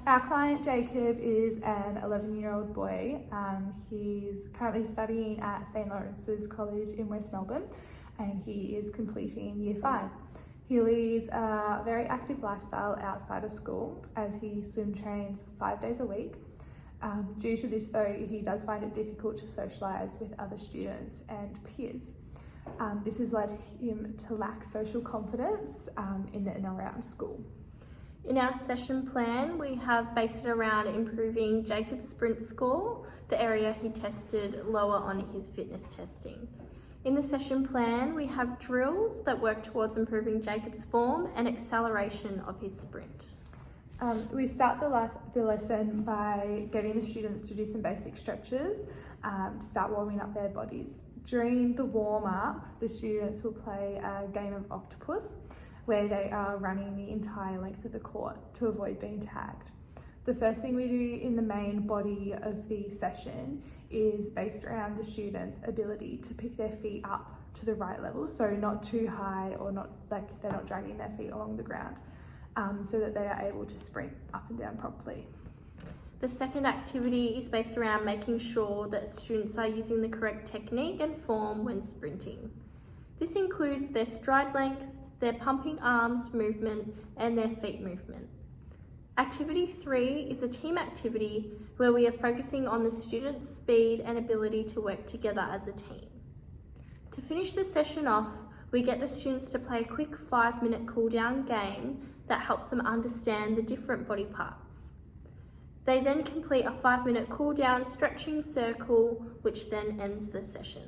Our client Jacob is an 11-year-old boy. He's currently studying at St Lawrence's College in West Melbourne, and he is completing Year 5. He leads a very active lifestyle outside of school as he swim trains 5 days a week. Due to this though, he does find it difficult to socialise with other students and peers. This has led him to lack social confidence in and around school. In our session plan, we have based it around improving Jacob's sprint score, the area he tested lower on his fitness testing. In the session plan, we have drills that work towards improving Jacob's form and acceleration of his sprint. We start the lesson by getting the students to do some basic stretches to start warming up their bodies. During the warm-up, the students will play a game of octopus where they are running the entire length of the court to avoid being tagged. The first thing we do in the main body of the session is based around the students' ability to pick their feet up to the right level, so not too high or not like they're not dragging their feet along the ground, so that they are able to sprint up and down properly. The second activity is based around making sure that students are using the correct technique and form when sprinting. This includes their stride length, their pumping arms movement, and their feet movement. Activity 3 is a team activity where we are focusing on the students' speed and ability to work together as a team. To finish the session off, we get the students to play a quick 5-minute cool-down game that helps them understand the different body parts. They then complete a 5-minute cool-down stretching circle, which then ends the session.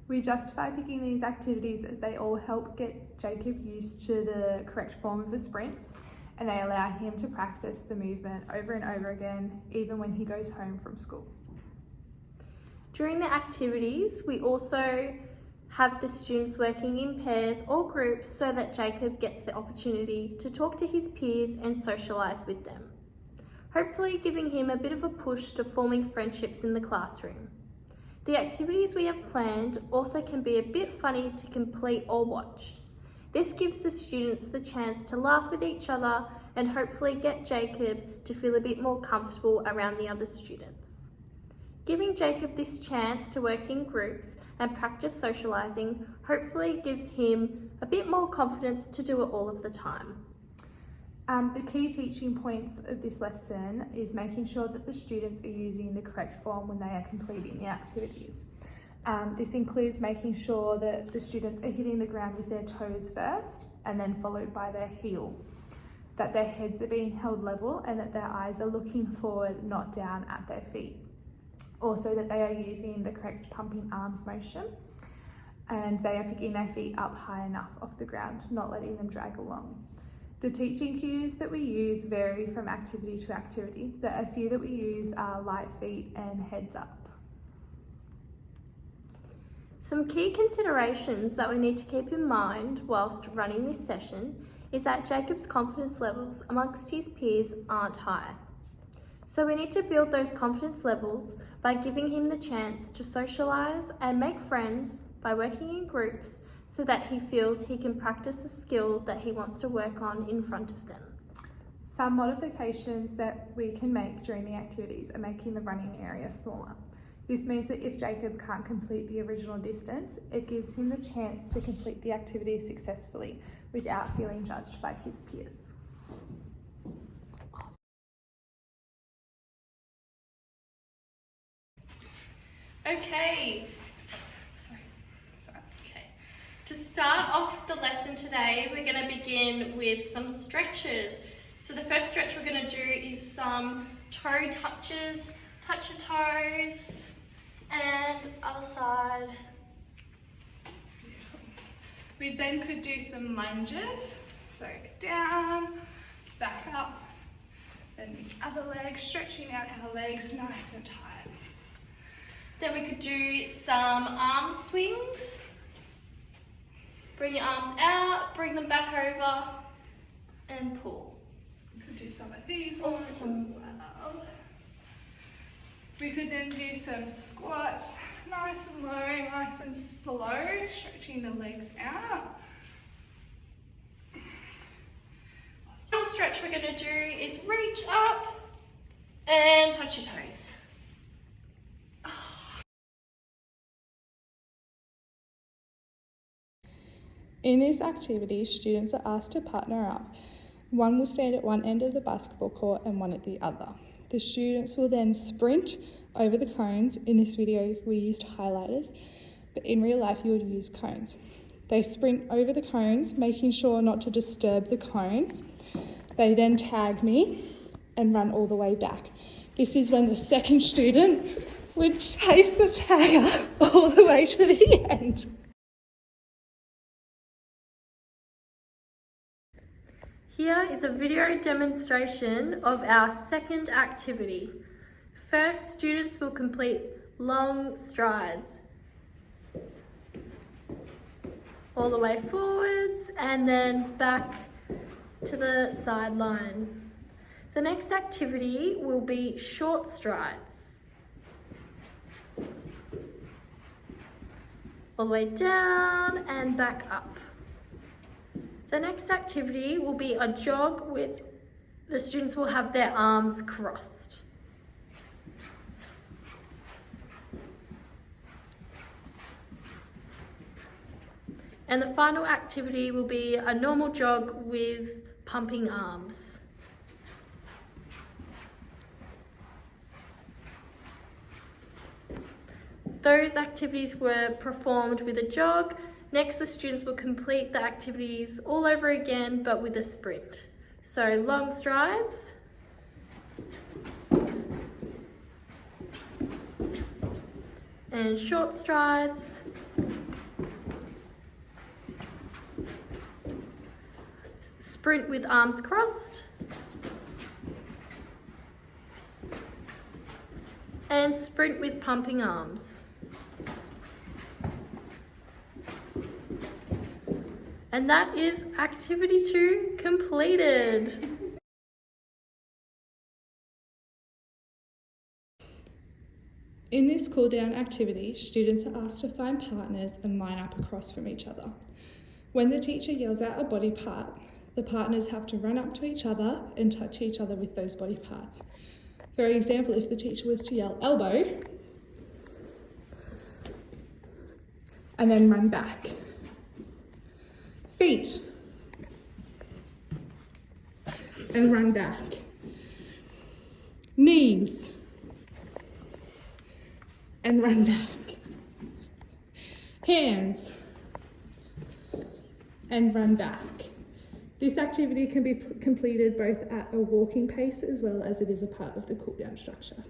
We justify picking these activities as they all help get Jacob used to the correct form of a sprint, and they allow him to practice the movement over and over again, even when he goes home from school. During the activities, we also have the students working in pairs or groups so that Jacob gets the opportunity to talk to his peers and socialise with them, hopefully giving him a bit of a push to forming friendships in the classroom. The activities we have planned also can be a bit funny to complete or watch. This gives the students the chance to laugh with each other and hopefully get Jacob to feel a bit more comfortable around the other students. Giving Jacob this chance to work in groups and practice socialising hopefully gives him a bit more confidence to do it all of the time. The key teaching points of this lesson is making sure that the students are using the correct form when they are completing the activities. This includes making sure that the students are hitting the ground with their toes first and then followed by their heel, that their heads are being held level and that their eyes are looking forward, not down at their feet. Also that they are using the correct pumping arms motion and they are picking their feet up high enough off the ground, not letting them drag along. The teaching cues that we use vary from activity to activity, but a few that we use are light feet and heads up. Some key considerations that we need to keep in mind whilst running this session is that Jacob's confidence levels amongst his peers aren't high. So we need to build those confidence levels by giving him the chance to socialise and make friends by working in groups so that he feels he can practice a skill that he wants to work on in front of them. Some modifications that we can make during the activities are making the running area smaller. This means that if Jacob can't complete the original distance, it gives him the chance to complete the activity successfully without feeling judged by his peers. Okay. To start off the lesson today, we're going to begin with some stretches. So the first stretch we're going to do is some toe touches, touch your toes, and other side. We then could do some lunges, so down, back up, then the other leg, stretching out our legs nice and tight. Then we could do some arm swings. Bring your arms out, bring them back over, and pull. We could do some of these Awesome. as well. We could then do some squats, nice and low, nice and slow, stretching the legs out. stretch we're going to do is reach up and touch your toes. In this activity, students are asked to partner up. One will stand at one end of the basketball court and one at the other. The students will then sprint over the cones. In this video, we used highlighters, but in real life, you would use cones. They sprint over the cones, making sure not to disturb the cones. They then tag me and run all the way back. This is when the second student would chase the tagger all the way to the end. Here is a video demonstration of our second activity. First, students will complete long strides. All the way forwards and then back to the sideline. The next activity will be short strides. All the way down and back up. The next activity will be a jog with the students will have their arms crossed. And the final activity will be a normal jog with pumping arms. Those activities were performed with a jog. Next, the students will complete the activities all over again, but with a sprint. So long strides, and short strides, sprint with arms crossed, and sprint with pumping arms. And that is activity 2 completed. In this cool down activity, students are asked to find partners and line up across from each other. When the teacher yells out a body part, the partners have to run up to each other and touch each other with those body parts. For example, if the teacher was to yell elbow and then run back. Feet and run back. Knees and run back. Hands and run back. This activity can be completed both at a walking pace as well as it is a part of the cool down structure.